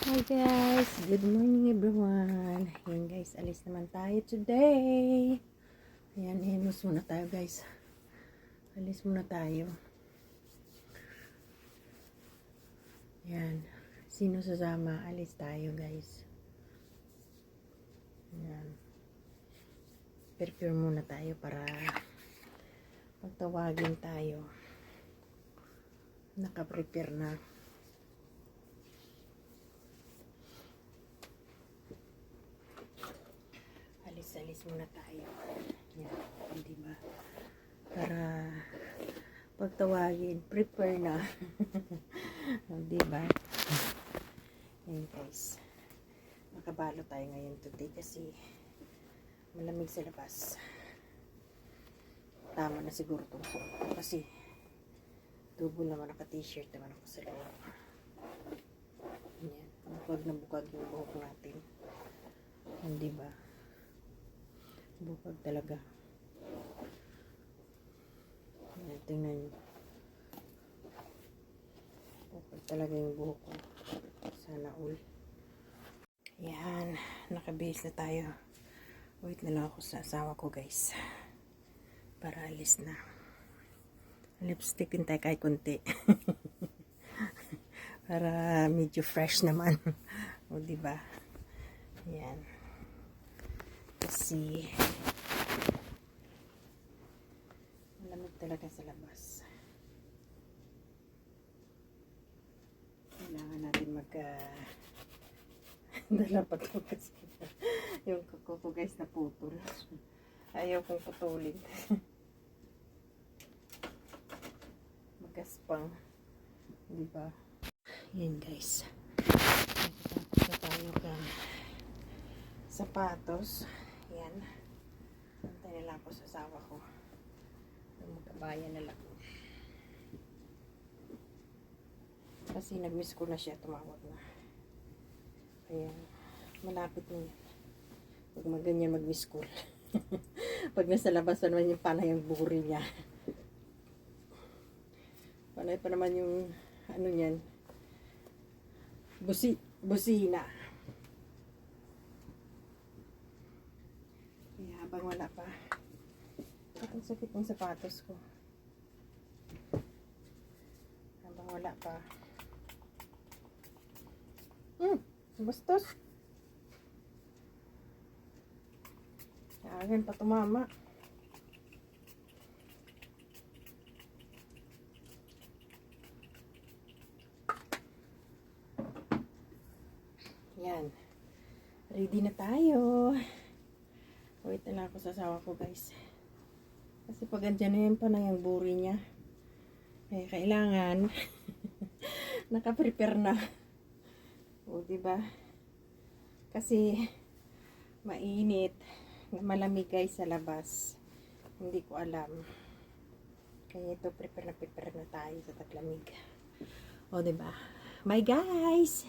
Hi guys, good morning everyone. Ayan guys, alis naman tayo today. Ayan, imus muna tayo guys. Alis muna tayo. Ayan, sino sasama? Alis tayo guys. Ayan. Prepare muna tayo para magtawagin tayo. Naka-prepare na. Alis muna tayo. Yan, di ba? Para pagtawagin, prepare na. Di ba? Yan guys. Makabalo tayo ngayon today kasi malamig sa labas. Tama na siguro itong suot ko kasi tubo naman, naka-t-shirt naman ako sa loob. Yan. Bukag na bukag yung buhok natin. Hindi ba? Bukag talaga. Yan, tingnan nyo. Bukag talaga yung buhok ko. Sana all. Yan. Nakabase na tayo. Wait na lang ako sa asawa ko guys. Para alis na. Lipstick din tayo kahit konti. Para medyo fresh naman. O diba? Yan. Kasi malamig talaga sa labas. Kailangan natin dala pa ito kasi yung kuko ko guys naputol. Ayaw kong putulin. Magaspang. Diba? Yan guys. Tapos na tayo ng sapatos. Yan. Antay na lang ako sa asawa ko. Magkabayan na lang. Kasi nag-miss ko na siya. Tumawag na. Ayan. Malapit na yan. Huwag maganyan mag-miss call. Pag nasa labas pa naman yung panay yung buri niya. Panay pa naman yung ano niyan. Busina. Kaya habang wala pa. Ang sakit ng sapatos ko. Habang wala pa. Bastos. Kaya pa tumama. Yan. Ready na tayo. Wait na lang ako sa asawa ko guys. Kasi pag andyan na yan pa na yung buri niya. Eh, kailangan naka-prepare na. O, diba? Kasi mainit. Malamig guys sa labas. Hindi ko alam. Kaya ito, prepare na tayo sa taglamig. O, diba? Bye guys!